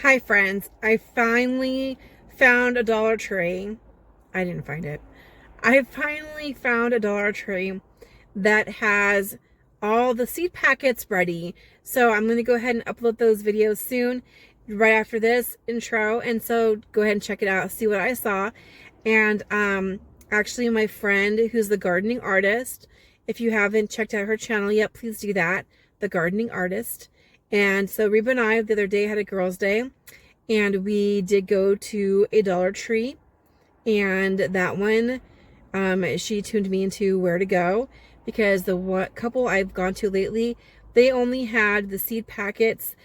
Hi friends, I finally found a Dollar Tree. I didn't find it. I finally found a Dollar Tree that has all the seed packets ready. So I'm going to go ahead and upload those videos soon, right after this intro. And so go ahead and check it out, see what I saw. And actually my friend who's the gardening artist, if you haven't checked out her channel yet, please do that, the gardening artist. And so Reba and I the other day had a girls' day, and we did go to a Dollar Tree, and that one, she tuned me into where to go, because the couple I've gone to lately, they only had the seed packets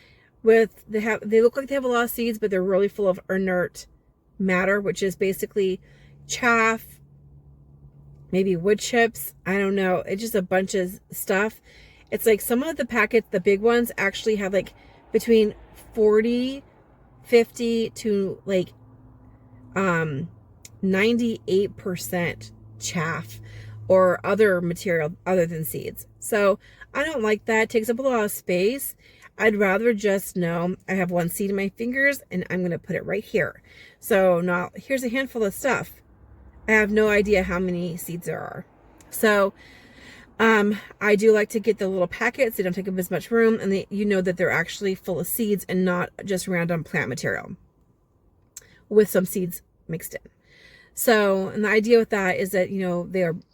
with, they look like they have a lot of seeds, but they're really full of inert matter, which is basically chaff, maybe wood chips. I don't know. It's just a bunch of stuff. It's like some of the packets, the big ones, actually have like between 40, 50 to like 98% chaff or other material other than seeds. So I don't like that. It takes up a lot of space. I'd rather just know I have one seed in my fingers and I'm going to put it right here. So now here's a handful of stuff. I have no idea how many seeds there are. So I do like to get the little packets. They don't take up as much room, and you know that they're actually full of seeds and not just random plant material with some seeds mixed in. So, and the idea with that is that, you know,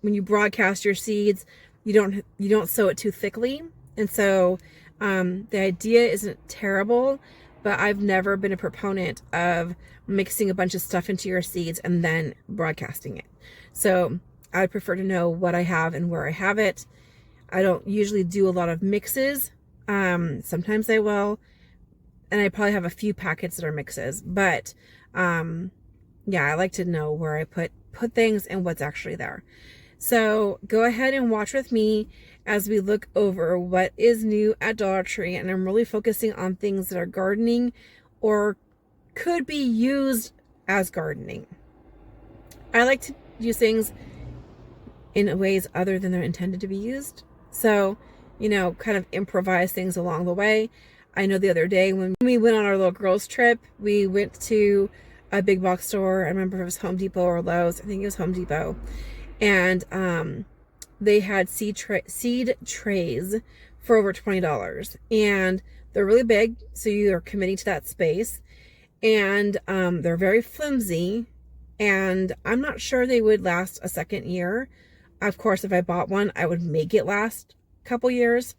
when you broadcast your seeds, you don't sow it too thickly. And so the idea isn't terrible, but I've never been a proponent of mixing a bunch of stuff into your seeds and then broadcasting it. So I prefer to know what I have and where I have it. I don't usually do a lot of mixes. Sometimes I will, and I probably have a few packets that are mixes, but yeah, I like to know where I put things and what's actually there. So go ahead and watch with me as we look over what is new at Dollar Tree, and I'm really focusing on things that are gardening or could be used as gardening. I like to use things in ways other than they're intended to be used. So, you know, kind of improvise things along the way. I know the other day when we went on our little girls trip, we went to a big box store. I remember if it was Home Depot or Lowe's. I think it was Home Depot. And they had seed trays for over $20. And they're really big, so you are committing to that space. And they're very flimsy. And I'm not sure they would last a second year. Of course, if I bought one, I would make it last a couple years.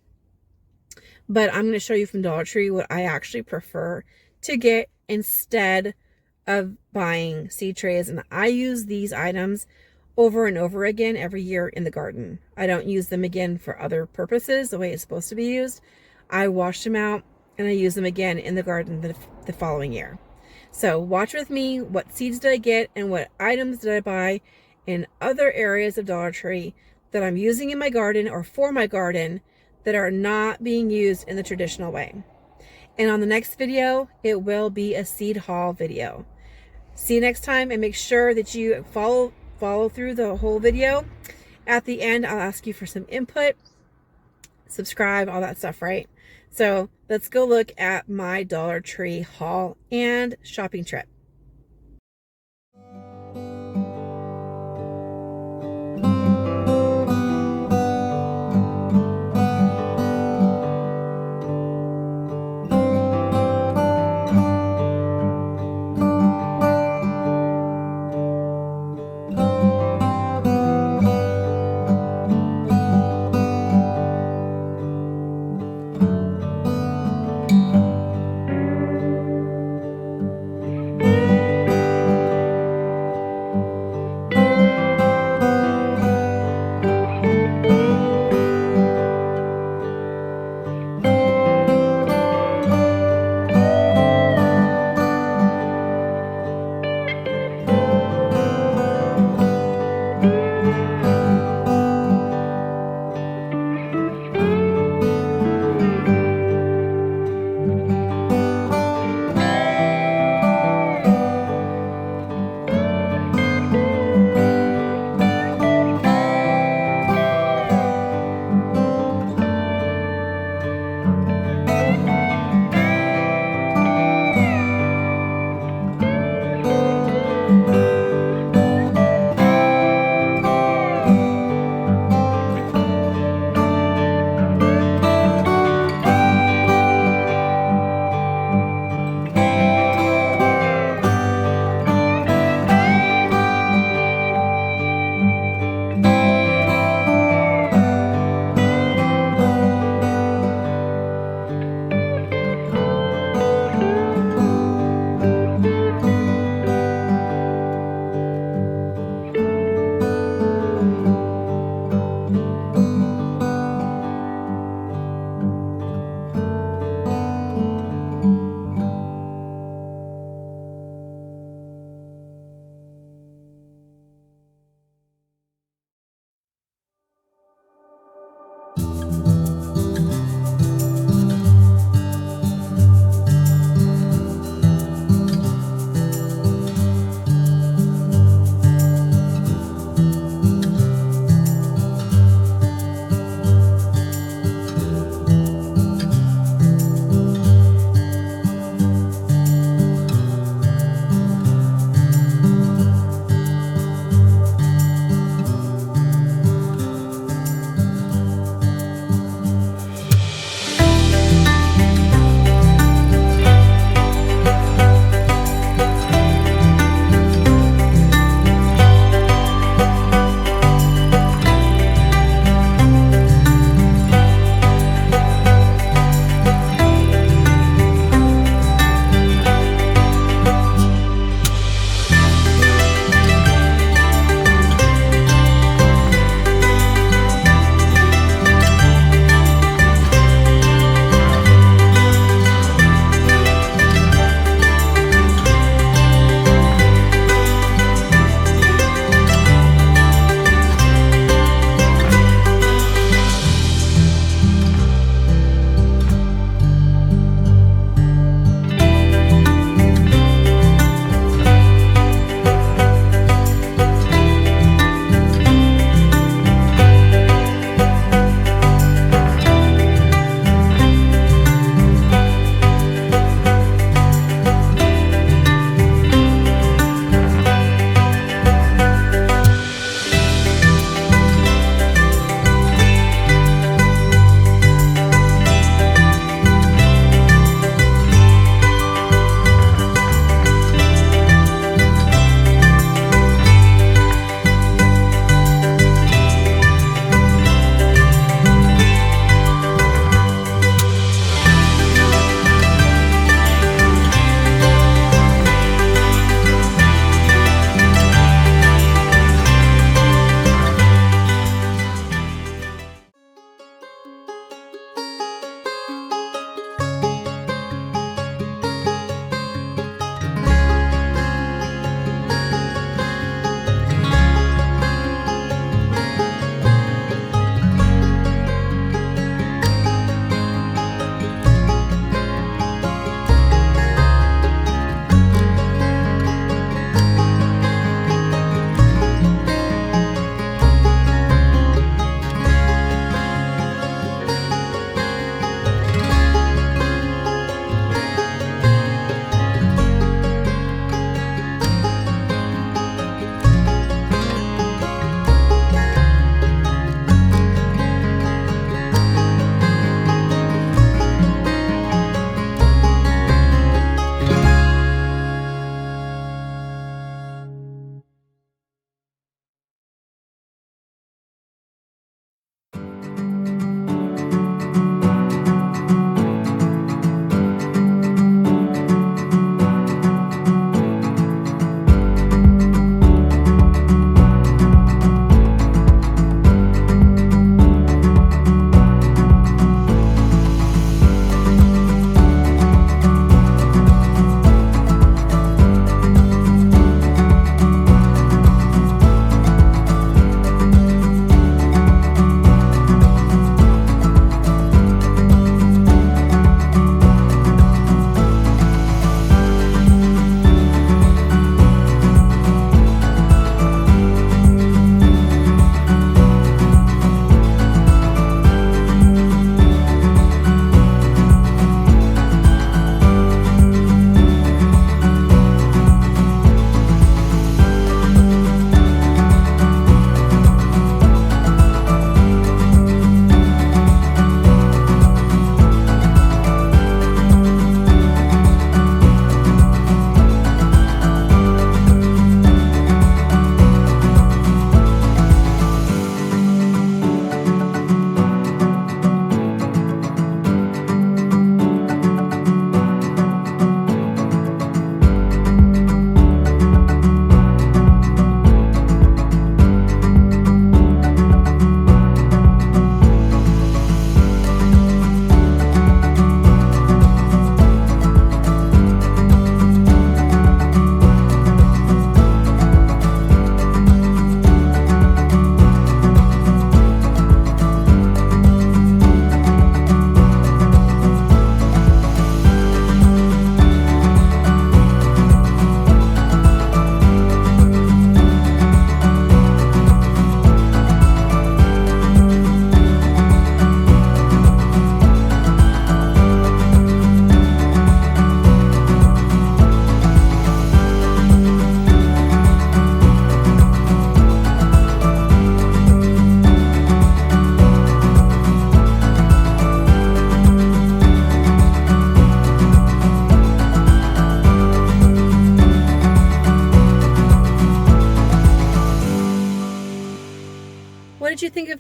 But I'm going to show you from Dollar Tree what I actually prefer to get instead of buying seed trays. And I use these items over and over again every year in the garden. I don't use them again for other purposes the way it's supposed to be used. I wash them out and I use them again in the garden the following year. So watch with me. What seeds did I get and what items did I buy in other areas of Dollar Tree that I'm using in my garden or for my garden that are not being used in the traditional way. And on the next video, it will be a seed haul video. See you next time, and make sure that you follow through the whole video. At the end, I'll ask you for some input, subscribe, all that stuff, right? So let's go look at my Dollar Tree haul and shopping trip.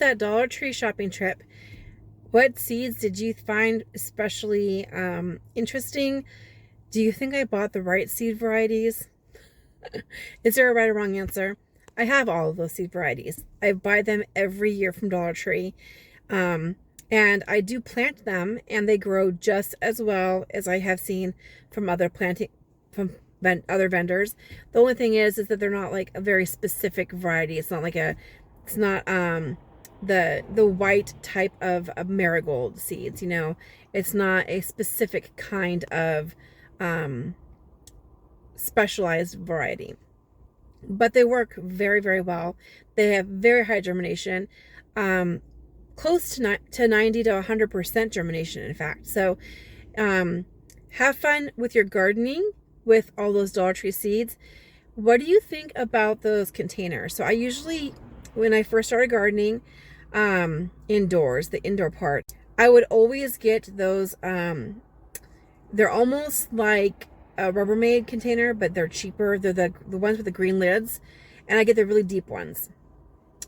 that Dollar Tree shopping trip, what seeds did you find especially interesting? Do you think I bought the right seed varieties? Is there a right or wrong answer? I have all of those seed varieties. I buy them every year from Dollar Tree. And I do plant them, and they grow just as well as I have seen from other other vendors. The only thing is that they're not like a very specific variety. It's not the white type of marigold seeds. It's not a specific kind of specialized variety, but they work very, very well. They have very high germination, close to 90 to 100% germination, in fact. So have fun with your gardening with all those Dollar Tree seeds. What do you think about those containers? So I usually, when I first started gardening indoors, the indoor part, I would always get those, they're almost like a Rubbermaid container, but they're cheaper. They're the ones with the green lids, and I get the really deep ones.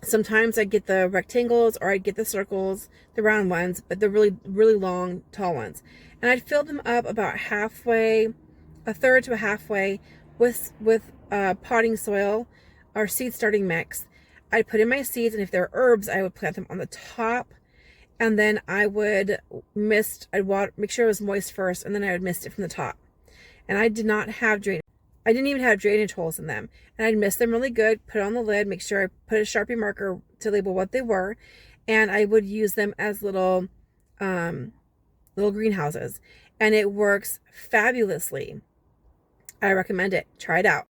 Sometimes I get the rectangles, or I'd get the circles, the round ones, but the really, really long, tall ones. And I'd fill them up about halfway, a third to a halfway, with potting soil or seed starting mix. I'd put in my seeds, and if they're herbs, I would plant them on the top, and then I would I'd water, make sure it was moist first, and then I would mist it from the top. And I did not have I didn't even have drainage holes in them. And I'd mist them really good, put it on the lid, make sure I put a Sharpie marker to label what they were, and I would use them as little greenhouses. And it works fabulously. I recommend it. Try it out.